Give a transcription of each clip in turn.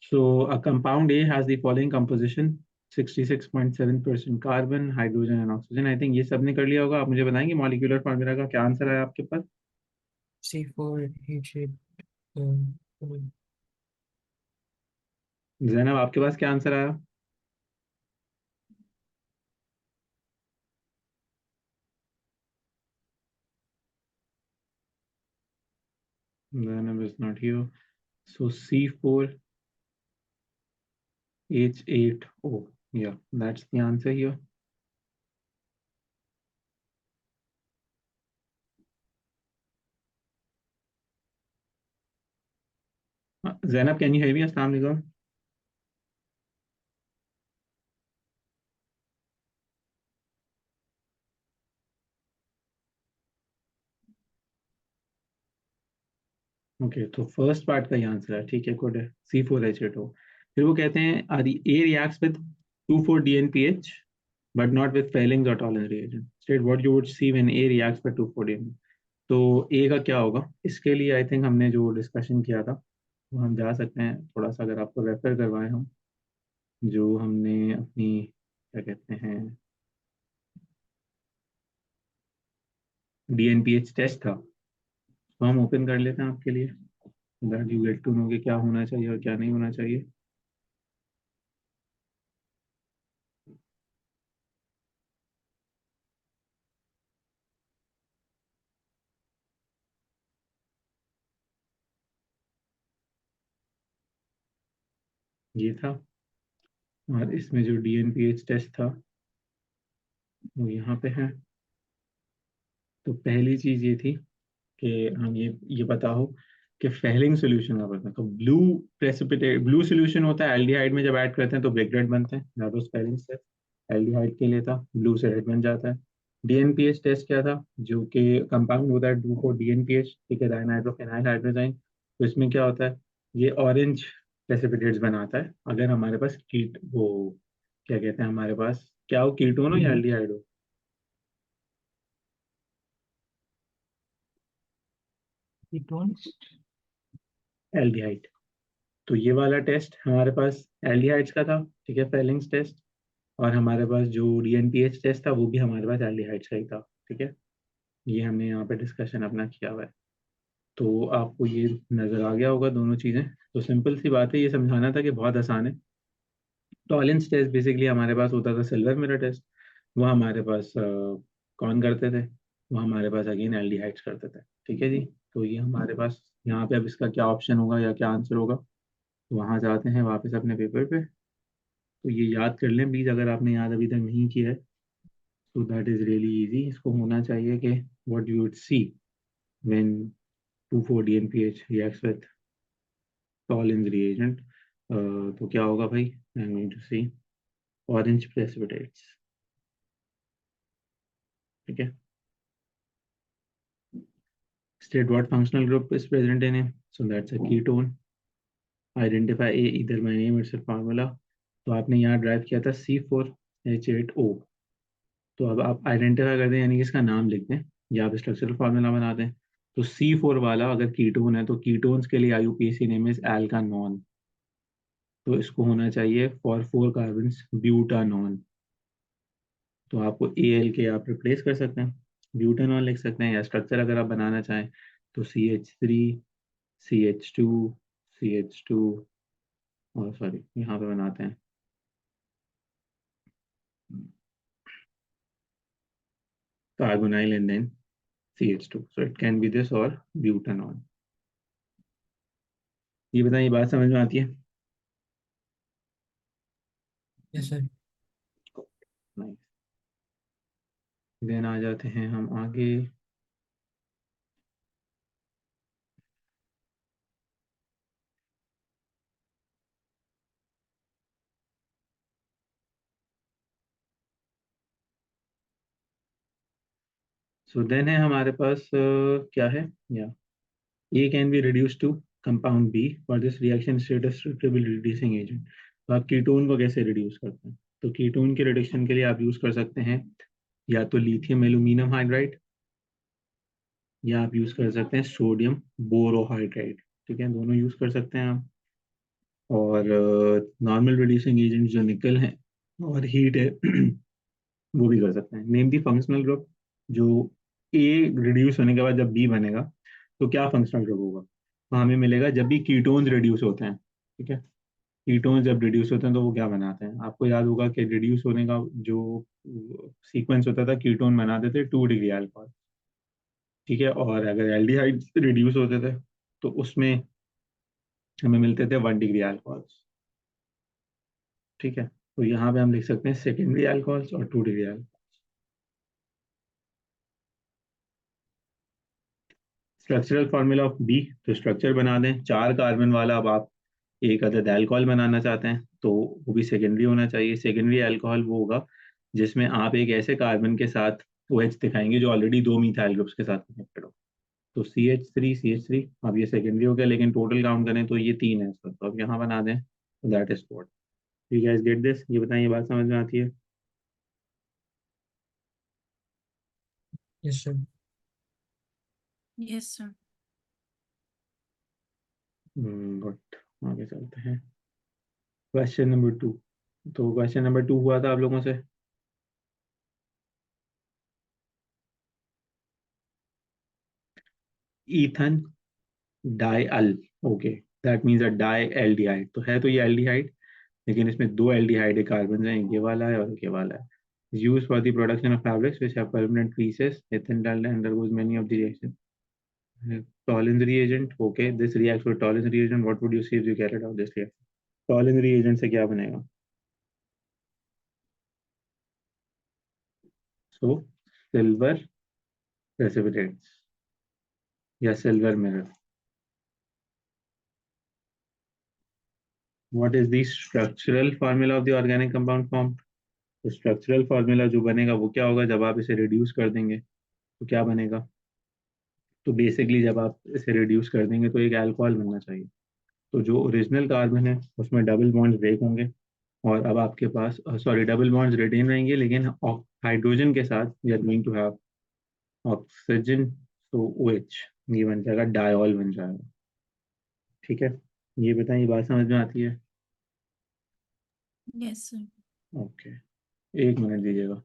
So a compound A has the following composition: 66.7% carbon, hydrogen and oxygen. I think ये सबने कर लिया होगा। आप मुझे बताएंगे मॉलिक्यूलर फार्मूला का क्या आंसर है आपके पास? C4H8 जैनब, आपके पास क्या आंसर आया? Zainab is not here. So C4H8O. Yeah, that's the answer here. Zainab, can you hear me? Assalamu alaikum. Okay, तो फर्स्ट पार्ट का ही आंसर है। ठीक है, गुड है, C4H8O। फिर वो कहते हैं A reacts with 2,4-DNPH but not with Fehling's or Tollens reagent. State what you would see when A reacts with 2,4-DNPH. तो A का क्या होगा? इसके लिए आई थिंक हमने जो डिस्कशन किया था वो हम जा सकते हैं थोड़ा सा, अगर आपको रेफर करवाए हम, जो हमने अपनी क्या कहते हैं DNPH टेस्ट था, तो हम ओपन कर लेते हैं आपके लिए, that you get to know कि क्या होना चाहिए और क्या नहीं होना चाहिए। ये था, और इसमें जो DNPH टेस्ट था वो यहाँ पे है। तो पहली चीज ये थी कि हम ये बताओ कि फेहलिंग सोल्यूशन का पता है। तो ब्लू प्रेसिपिटेट ब्लू सोल्यूशन होता है एल्डिहाइड में, जब ऐड करते हैं तो ब्रेक रेड बनते हैं, that was Fehling step. Aldehyde के लिए था, ब्लू से रेड बन जाता है। डीएनपीएच टेस्ट क्या था? जो कि कंपाउंड होता है 2,4-DNPH, ठीक है, डायनाइट्रोफेनाइल हाइड्रोजाइन। तो इसमें क्या होता है, ये ऑरेंज प्रेसिपिटेट्स बनाता है अगर हमारे पास कीट वो क्या कहते हैं, हमारे पास क्या हो, कीटोन हो या एल्डिहाइड हो? ketones। एल्डिहाइड। तो ये वाला टेस्ट हमारे पास एल्डिहाइड्स का था, ठीक है, फेलिंग्स टेस्ट। और हमारे पास जो डीएनपीएच टेस्ट था वो भी हमारे पास एल्डिहाइड्स का ही था, ठीक है। ये हमने यहाँ पे डिस्कशन अपना किया हुआ है। तो आपको ये नजर आ गया होगा दोनों चीजें। तो सिंपल सी बात है, ये समझाना था कि बहुत आसान है। टॉलेंस टेस्ट बेसिकली हमारे पास होता था सिल्वर मिरर टेस्ट। वो हमारे पास कौन करते थे? वो हमारे पास अगेन एल्डिहाइड्स करते थे, ठीक है जी। तो ये हमारे पास यहाँ पे अब इसका क्या ऑप्शन होगा या क्या आंसर होगा, तो वहाँ जाते हैं वापस अपने पेपर पे। तो ये याद कर लें प्लीज, अगर आपने याद अभी तक नहीं किया है, तो दैट इज रियली इजी। इसको होना चाहिए कि what you would see when 2,4-DNPH reacts with Tollens reagent। तो क्या होगा भाई? I am going to see orange precipitates, ठीक है। State what functional group is present in it, so that's a ketone। Identify A either by name or formula। तो आपने यहाँ drive किया था C4H8O। तो अब आप आइडेंटिफाई कर दें, यानी कि इसका नाम लिख दें या आप स्ट्रक्चरल फार्मूला बना दें। तो C4 वाला अगर कीटोन है तो कीटोन्स के लिए IUPAC नेम इज एल्कानॉन। तो इसको होना चाहिए फॉर 4 कार्बन ब्यूटानॉन। तो आपको AL के आप रिप्लेस कर सकते हैं, ब्यूटानॉन लिख सकते हैं, या स्ट्रक्चर अगर आप बनाना चाहें तो CH3 CH2 CH2, और सॉरी यहाँ पे बनाते हैं carbonyl and then CH2, so it can be this और ब्यूटानॉन। ये बताइए, बात समझ में आती है? Yes sir. नाइस। देन आ जाते हैं हम आगे। सो देन है हमारे पास क्या है, या A can be reduced to compound B for this reaction status suitable reducing agent। तो आप कीटोन को कैसे रिड्यूस करते हैं? तो कीटोन के रिडक्शन के लिए आप यूज कर सकते हैं या तो लिथियम एल्यूमिनियम हाइड्राइड, या आप यूज कर सकते हैं सोडियम बोरोहाइड्राइड, ठीक है, दोनों यूज कर सकते हैं आप। और नॉर्मल रिड्यूसिंग एजेंट जो निकल है और हीट है वो भी कर सकते हैं। Name the functional group. जो ए रिड्यूस होने के बाद जब बी बनेगा तो क्या फंक्शनल ग्रुप होगा, तो हमें मिलेगा जब भी कीटोन्स रिड्यूस होते हैं। ठीक है, कीटोन्स जब रिड्यूस होते हैं तो वो क्या बनाते हैं, आपको याद होगा कि रिड्यूस होने का जो सीक्वेंस होता था, कीटोन बनाते थे 2 डिग्री अल्कोहल। ठीक है, और अगर एल्डिहाइड रिड्यूस होते थे तो उसमें हमें मिलते थे 1 डिग्री अल्कोहल। ठीक है, तो यहाँ पे हम लिख सकते हैं सेकेंडरी अल्कोहल्स और 2 degree alcohol. Structural formula of B, तो स्ट्रक्चर बना दें 4 कार्बन वाला। अब आप एक अदद अल्कोहल बनाना चाहते हैं तो वो भी सेकेंडरी होना चाहिए। सेकेंडरी अल्कोहल वो होगा जिसमें आप एक ऐसे कार्बन के साथ ओ एच दिखाएंगे जो ऑलरेडी 2 मिथाइल ग्रुप्स के साथ कनेक्टेड हो। तो CH3 अब ये सेकेंडरी हो गया, लेकिन टोटल काउंट करें तो ये 3 है इसका, तो अब यहाँ बना दें, that is what. You guys get this, ये बताएं, ये बात समझ में आती है? Yes, sir. Yes, sir. Good, आगे चलते हैं। Question number 2। तो क्वेश्चन नंबर 2 हुआ था आप लोगों से, ethane diol. Okay, that means a dialdehyde. तो है तो ये एल्डिहाइड, लेकिन इसमें 2 एल्डिहाइड कार्बन हैं, एक ये वाला है और एक ये वाला है। Used for the production of fabrics which have permanent creases. Ethanol undergoes many of the reactions. Tollens reagent. Okay, this reacts with Tollens reagent. What would you see if you carried out this reaction? Tollens reagent से क्या बनेगा? So silver precipitates या silver mirror. What is the structural formula of the organic compound formed? तो structural formula जो बनेगा वो क्या होगा, जब आप इसे रिड्यूस कर देंगे तो क्या बनेगा? तो बेसिकली जब आप इसे रिड्यूस कर देंगे तो एक अल्कोहल बनना चाहिए। तो जो ओरिजिनल कार्बन है उसमें डबल बॉन्ड ब्रेक होंगे, और अब आपके पास सॉरी डबल बॉन्ड्स रिटेन रहेंगे, लेकिन हाइड्रोजन के साथ we are going to have oxygen, तो OH, ये बन जाएगा डायॉल बन जाएगा। ठीक है, ये बताइए, बात समझ में आती है? Yes, sir. ओके, 1 मिनट दीजिएगा।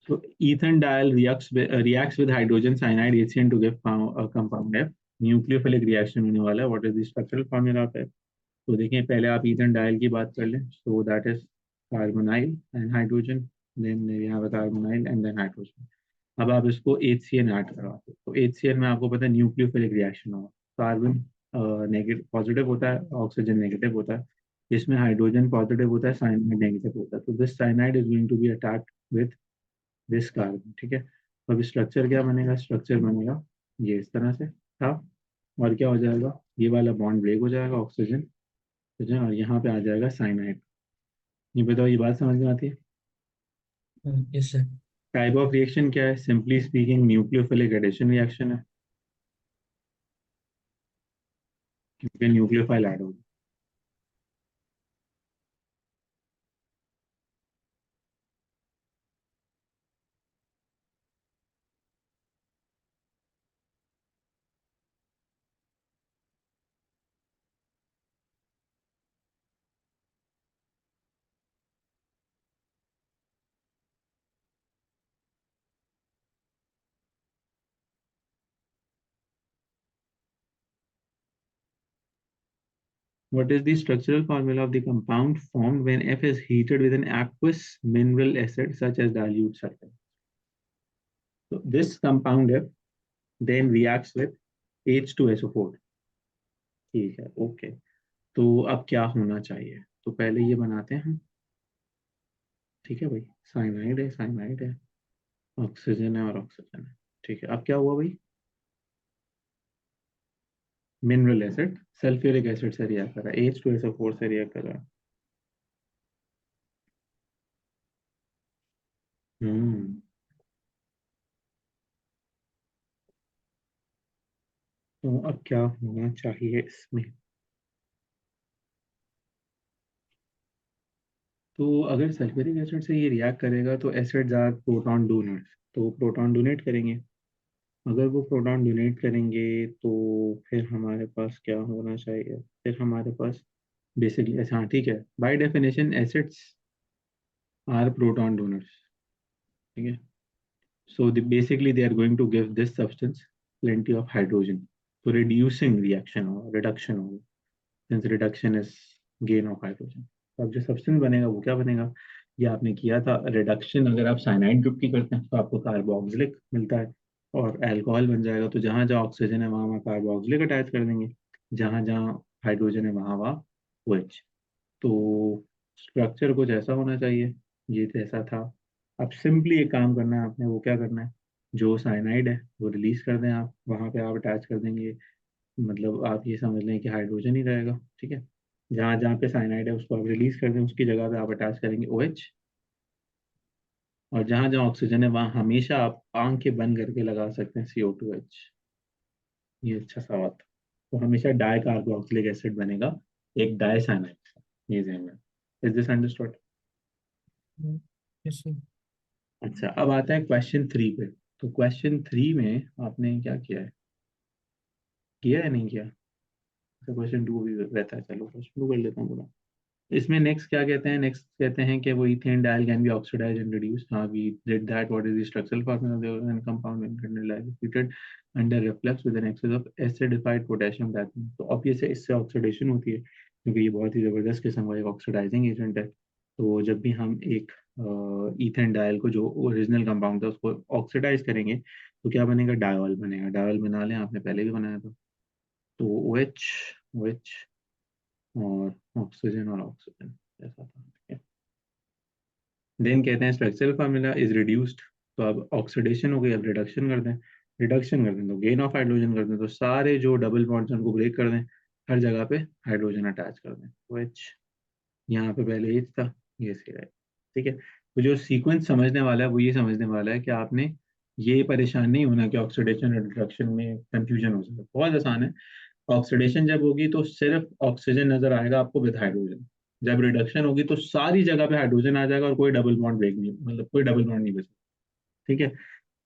So ethanediol reacts with hydrogen cyanide HCN to give a compound F. Nucleophilic reaction होने वाला है। What is the structural formula पे? तो देखिए पहले आप ईथन डायल की बात कर लें। So that is carbonyl and hydrogen, then यहाँ पे कार्बोनाइल एंड देन हाइड्रोजन। अब आप इसको HCl ऐड करवाते हो तो HCl में आपको पता है न्यूक्लियोफिलिक रिएक्शन होगा। कार्बन नेगेटिव पॉजिटिव होता है, ऑक्सीजन नेगेटिव होता है, इसमें हाइड्रोजन पॉजिटिव होता है, साइनाइड नेगेटिव होता है। तो this cyanide is going to be attacked with this carbon, ठीक है। तो अब स्ट्रक्चर क्या बनेगा? स्ट्रक्चर बनेगा ये इस तरह से था। और क्या हो जाएगा? ये वाला बॉन्ड ब्रेक हो जाएगा, ऑक्सीजन ऑक्सीजन, और यहाँ पे आ जाएगा साइनाइड। ये बताओ, ये बात समझ में आती है? Yes, sir. Type of reaction क्या है? Simply speaking nucleophilic addition reaction है, क्योंकि न्यूक्लियोफाइल ऐड होगा। What is the structural formula of the compound formed when F is heated with an aqueous mineral acid such as dilute sulfur? So this compound F then reacts with H2SO4. ठीक है, okay. तो अब क्या होना चाहिए? तो पहले ये बनाते हैं हम, ठीक है भाई। साइनाइड है, ऑक्सीजन है और ऑक्सीजन है, ठीक है। अब क्या हुआ भाई? मिनरल एसिड सल्फ्यूरिक एसिड से रिएक्ट कर रहा है, H2SO4 से रिएक्ट कर रहा है। हम्म तो अब क्या होना चाहिए इसमें? तो अगर सल्फ्यूरिक एसिड से ये रिएक्ट करेगा तो एसिड आर प्रोटॉन डोनर्स, तो प्रोटॉन डोनेट करेंगे। अगर वो प्रोटॉन डोनेट करेंगे तो फिर हमारे पास क्या होना चाहिए? फिर हमारे पास बेसिकली, अच्छा हाँ ठीक है, by definition acids are proton donors, ठीक है। So basically they are going to give this substance plenty of hydrogen, तो रिड्यूसिंग रिएक्शन होगा, रिडक्शन होगा, since reduction is gain of hydrogen. तो अब जो सब्सटेंस बनेगा वो क्या बनेगा? ये आपने किया था रिडक्शन, अगर आप साइनाइड ग्रुप की करते हैं तो आपको कार्बोक्सिलिक मिलता है और अल्कोहल बन जाएगा। तो जहाँ जहाँ ऑक्सीजन है वहाँ वहाँ कार्बोक्सिलिक अटैच कर देंगे, जहाँ जहाँ हाइड्रोजन है वहाँ वहाँ OH। तो स्ट्रक्चर कुछ ऐसा होना चाहिए, ये जैसा था। अब सिंपली एक काम करना है आपने, वो क्या करना है? जो साइनाइड है वो रिलीज कर दें आप, वहाँ पे आप अटैच कर देंगे। मतलब आप ये समझ लें कि हाइड्रोजन ही रहेगा, ठीक है। जहाँ जहाँ पे साइनाइड है उसको आप रिलीज कर दें, उसकी जगह पे आप अटैच करेंगे OH। और जहाँ जहाँ ऑक्सीजन है वहाँ हमेशा आप आंखें बंद करके लगा सकते हैं CO2H। ये अच्छा सवाल था। तो हमेशा डाई कार्बोक्सिलिक एसिड बनेगा एक डाई साइनाइड से, ये ध्यान में। Is this understood? Yes, sir. अच्छा, अब आता है क्वेश्चन 3 पे। तो क्वेश्चन 3 में आपने क्या किया है नहीं किया? क्वेश्चन 2 भी रहता है, चलो क्वेश्चन 2 कर लेता हूँ पूरा। इसमें नेक्स्ट क्या कहते हैं? नेक्स्ट कहते हैं कि वो ethane diol can be oxidise and reduce. हाँ, we did that. What is the structural formula of the compound when condensed under reflux with an excess of acidified potassium platinum? तो obviously इससे oxidation होती है, क्योंकि ये बहुत ही जबरदस्त किस्म का एक ऑक्सीडाइजिंग एजेंट है। तो जब भी हम एक इथेन डायल को, जो ओरिजिनल कंपाउंड था, उसको ऑक्सीडाइज करेंगे तो क्या बनेगा? डायोल बनेगा। डायोल बना लें, आपने पहले भी बनाया था। तो OH OH और ऑक्सीजन और ऑक्सीजन ऐसा था, ठीक है। देन कहते हैं स्ट्रक्चरल फार्मूला इज रिड्यूस्ड। तो अब ऑक्सीडेशन हो गई, अब रिडक्शन कर दें। रिडक्शन कर दें तो गेन ऑफ हाइड्रोजन कर दें, तो सारे जो डबल बॉन्ड्स हैं उनको ब्रेक कर दें, हर जगह पे हाइड्रोजन अटैच कर दें। OH, यहाँ पे पहले H था, ये सी है, ठीक है। तो जो सीक्वेंस समझने वाला है वो ये समझने वाला है कि आपने ये परेशान नहीं होना कि ऑक्सीडेशन और रिडक्शन में कंफ्यूजन हो सकता है। बहुत आसान है। ऑक्सीडेशन जब होगी तो सिर्फ ऑक्सीजन नजर आएगा आपको विद हाइड्रोजन। जब रिडक्शन होगी तो सारी जगह पे हाइड्रोजन आ जाएगा और कोई डबल बॉन्ड ब्रेक नहीं, मतलब कोई डबल बॉन्ड नहीं बचेगा, ठीक है।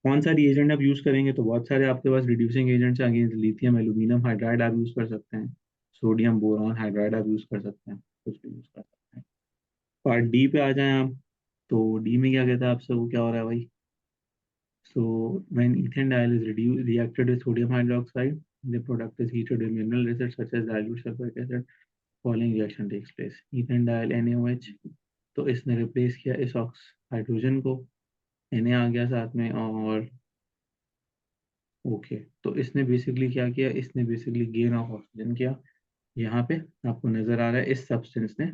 कौन सा रिएजेंट आप यूज करेंगे? तो बहुत सारे आपके पास रिड्यूसिंग एजेंट्स आ गए। लिथियम एल्यूमिनियम हाइड्राइड आप यूज कर सकते हैं, सोडियम बोरॉन हाइड्राइड आप यूज कर सकते हैं, कुछ भी यूज कर सकते हैं। पार्ट डी पे आ जाएं आप। तो डी में क्या कहता है आपसे, वो क्या हो रहा है भाई? So when ethane diol is reacted with sodium hydroxide, The product is heated with mineral acids such as dilute sulfuric acid. Following reaction takes place. Ethane dial NaOH, तो इसने रिप्लेस किया इस हाइड्रोजन को, Na आ गया साथ में, और okay तो इसने बेसिकली क्या किया, इसने बेसिकली गेन ऑफ ऑक्सीजन किया। यहाँ पे आपको नजर आ रहा है इस सब्सटेंस ने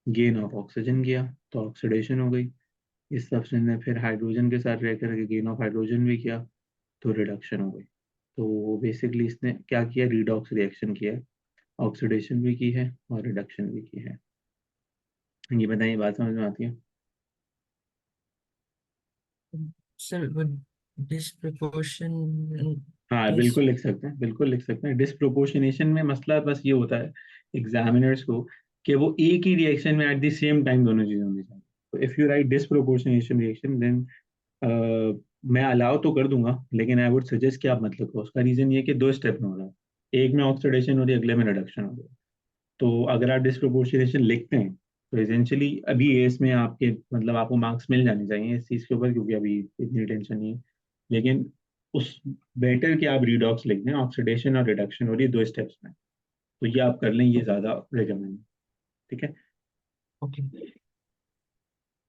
गेन ऑफ ऑक्सीजन किया, तो ऑक्सीडेशन हो गई। इस सब्सटेंस ने फिर हाइड्रोजन के साथ रिएक्ट करके गेन ऑफ हाइड्रोजन भी किया, तो रिडक्शन हो गई। तो बेसिकली इसने क्या किया, रिडॉक्स रिएक्शन किया है, ऑक्सीडेशन भी की है और रिडक्शन भी की है। ये बताइए, बात समझ में आती है? सर वो डिस्प्रपोर्शन हाँ डिस बिल्कुल लिख सकते हैं, बिल्कुल लिख सकते हैं। डिस्प्रोपोर्शनेशन में मसला बस ये होता है एग्जामिनर्स को कि वो एक ही रिएक्शन में एट द सेम टाइम दोनों चीजें होनी चाहिए। तो if you write disproportionation reaction then मैं अलाउ तो कर दूंगा, लेकिन आई वुड सजेस्ट कि आप मतलब करो। उसका रीजन ये है कि दो स्टेप में हो रहा है, एक में ऑक्सीडेशन हो रही है, अगले में रिडक्शन हो रही है। तो अगर आप डिस्प्रोपोर्शनेशन लिखते हैं तो एसेंशियली अभी एस में आपके मतलब आपको मार्क्स मिल जाने चाहिए इस चीज़ के ऊपर, क्योंकि अभी इतनी टेंशन नहीं है। लेकिन उस बेटर कि आप रिडॉक्स लिख दें, ऑक्सीडेशन और रिडक्शन हो रही है दो स्टेप्स में, तो ये आप कर लें, ये ज़्यादा रिकमेंड। ठीक है। ओके।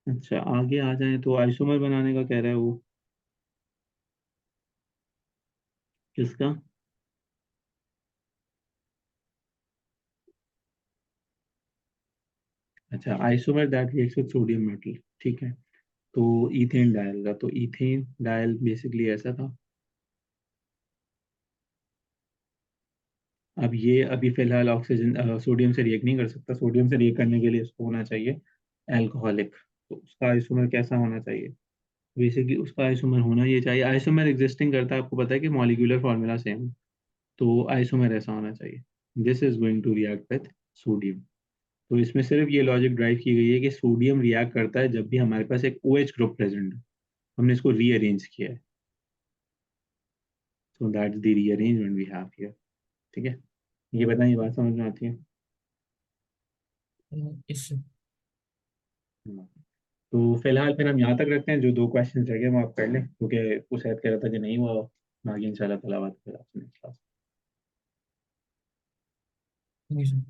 अच्छा आगे आ जाए तो आइसोमर बनाने का कह रहा है वो, किसका? अच्छा isomer that reacts with sodium metal, ठीक है। तो इथेन डायल का, तो इथेन डायल बेसिकली ऐसा था। अब ये अभी फिलहाल ऑक्सीजन सोडियम से रिएक्ट नहीं कर सकता, सोडियम से रिएक्ट करने के लिए उसको होना चाहिए अल्कोहलिक। तो उसका आइसोमर कैसा होना चाहिए? बेसिकली उसका आइसोमर होना ये चाहिए, आइसोमर एग्जिस्टिंग करता है, आपको पता है कि मॉलिक्यूलर फार्मूला सेम, तो आइसोमर ऐसा होना चाहिए, this is going to react with sodium. तो इसमें सिर्फ ये लॉजिक ड्राइव की गई है कि सोडियम रिएक्ट करता है जब भी हमारे पास एक OH ग्रुप प्रेजेंट है, हमने इसको रीअरेंज किया है। So that's the rearrangement we have here. ठीक है। ये बताइए, बात समझ में आती है? इस हाँ। तो फिलहाल फिर हम यहाँ तक रखते हैं, जो दो क्वेश्चन रह गए वो आप कर लें, क्योंकि वो शायद कह रहा था कि नहीं हुआ, बाकी इंशाल्लाह कल बात करें आपसे नेक्स्ट क्लास। जी सर।